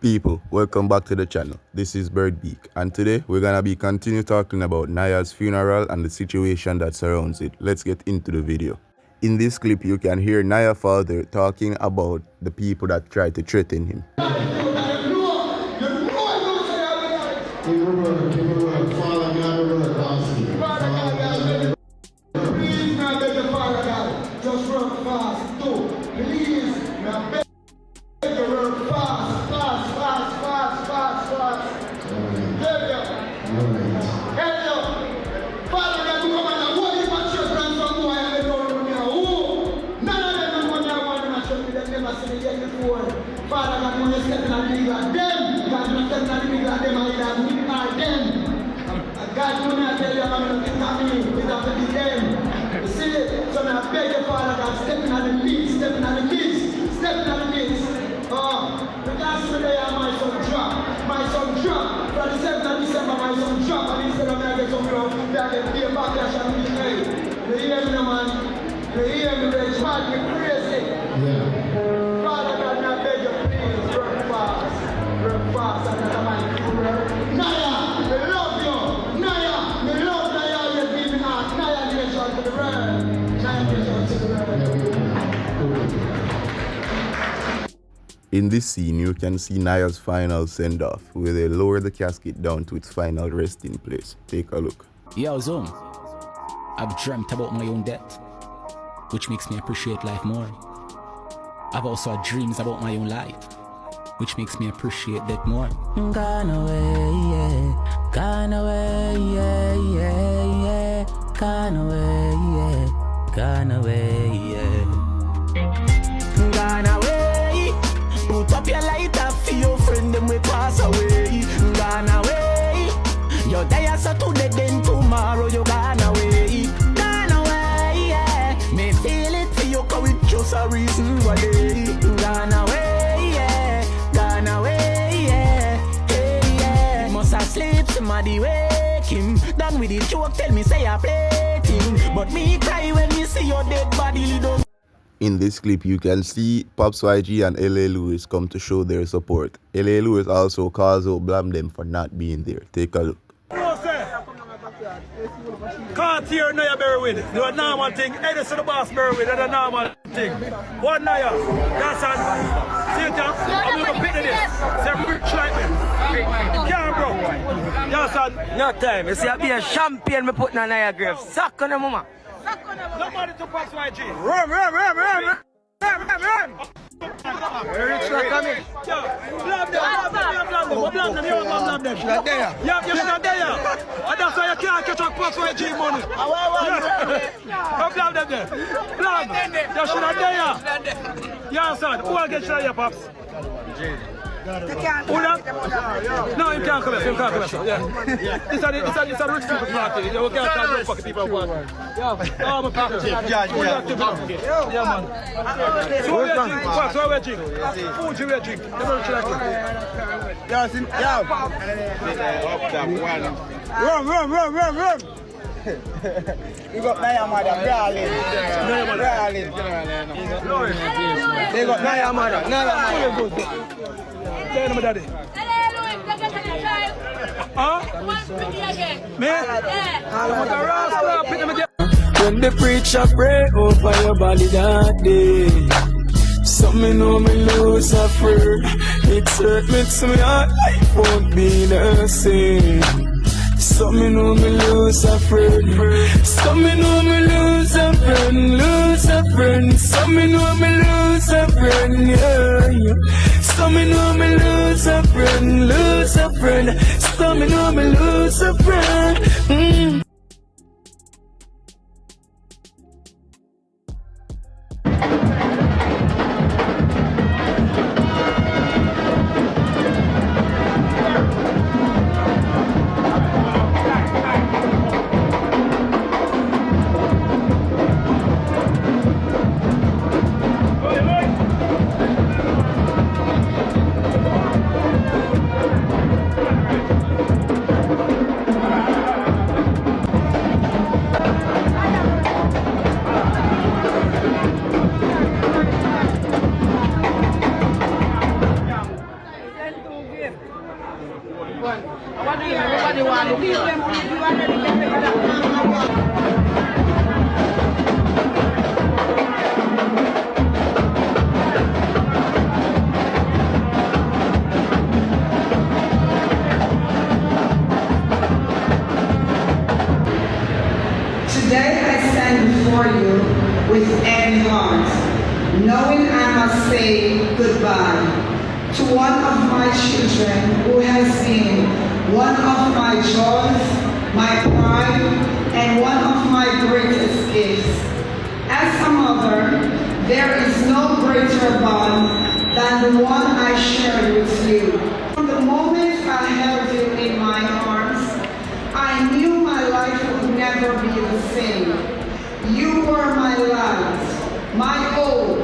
People, welcome back to the channel. This is Birdbeak, and today we're gonna be continue talking about Niah's funeral and the situation that surrounds it. Let's get into the video. In this clip, you can hear Niah's father talking about the people that tried to threaten him. Father, God, when you step in and leave like them, God, when you step in and leave like them, and we are them. God, when I tell you, I'm going to get me, it's up to be them. You see it? So I beg you, Father, God, step in the midst, step in the midst, step in the midst. Because today my son drop, from the 7th of December, my son drop, and instead of me, I get some love, I get be a backlash and be hey. You hear me, man? You hear me, rich man, you crazy. Yeah. Father God, I beg you, please, work fast, and that man can work. Niah, we love you. Niah, we love Niah, you're giving us. Niah nation to the world. Niah nation to the world. In this scene, you can see Niah's final send-off, where they lower the casket down to its final resting place. Take a look. Yo, Zoom, I've dreamt about my own death, which makes me appreciate life more. I've also had dreams about my own life, which makes me appreciate that more. Gone away, yeah. Gone away, yeah, yeah, yeah. Gone away, yeah. Gone away, yeah. Gone away. Put up your light up for your friend, them we pass away. Gone away. You're there so today, then tomorrow you gone away. Gone away, yeah. Me feel it for you, cause it's just a reason why they gone away, yeah. Gone away, yeah. Hey, yeah. Must have sleep, somebody wake him. Done with the joke, tell me say I played him. But me cry when me see your dead body, don't. In this clip, you can see Pops YG and LA Lewis come to show their support. LA Lewis also calls out Blamdem for not being there. Take a look. Kartel Niah bear with. Do a normal thing. Edison the boss bear with. That's a normal thing. What Niah? That's an. See it, I'm going to pick this. Say rich like me. Can't bro. That's an. No time. You see, I be a champion me put in a Niah grave. Suck on the mama. Nobody to pass YG. Run. Run. Rich like coming. Blamdem, you want Blamdem? She's not there. Yeah, you're not there. And that's why you can't catch up pass YG money. Come Blamdem there. Blamdem, you're not there. Yeah, son. Who will get you here, Pops? Who that? No, you can't come here. You can't come here. Yeah. It's a rich people party. You can't tell fucking people party. Yeah. Oh, my people. Yeah, man. So we drink. What? So we drink. Food you drink. Never rich like it. Run. You got Niah mother, brawling. They got Niah mother. Tell them, daddy. Huh? Me? When the preacher pray over your body that day, some me know me lose a friend. It's hurt me to me heart, life won't be the same. Some me know me lose a friend. Some me know me lose a friend. Some me know me lose a friend, yeah. Some me know me lose a friend. Some me know me lose a friend. Today I stand before you with heavy heart, knowing I must say goodbye to one of my children who has been one of my joys, my pride, and one of my greatest gifts. As a mother, there is no greater bond than the one I shared with you. From the moment I held you in my arms, I knew my life would never be the same. You were my light, my all,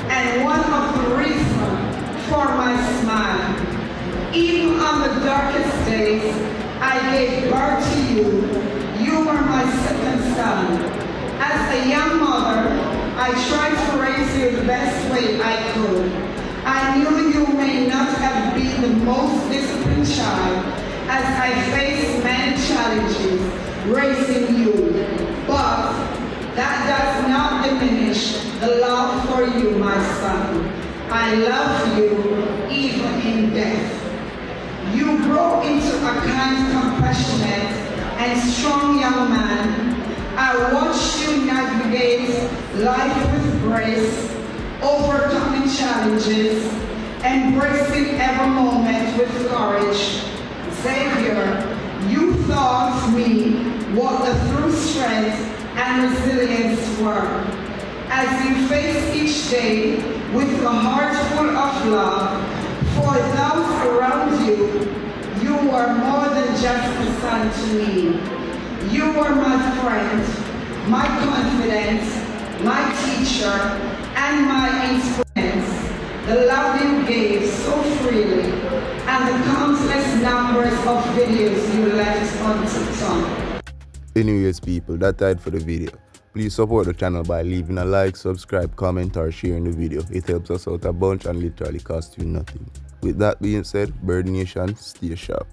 and one of the reasons for my smile. Even on the darkest days, I gave birth to you. You were my second son. As a young mother, I tried to raise you the best way I could. I knew you may not have been the most disciplined child, as I faced many challenges raising you, but that does not diminish the love for you, my son. I love you even in death. You grow into a kind, compassionate, and strong young man. I watched you navigate life with grace, overcoming challenges, embracing every moment with courage. Xavier, you taught me what the true strength and resilience were. As you face each day with a heart full of love for those around you, you were more than just a son to me. You were my friend, my confidence, my teacher, and my influence. The love you gave so freely, and the countless numbers of videos you left on TikTok. Anyways people, that's it for the video. Please support the channel by leaving a like, subscribe, comment or sharing the video. It helps us out a bunch and literally costs you nothing. With that being said, Bird Nation, stay sharp.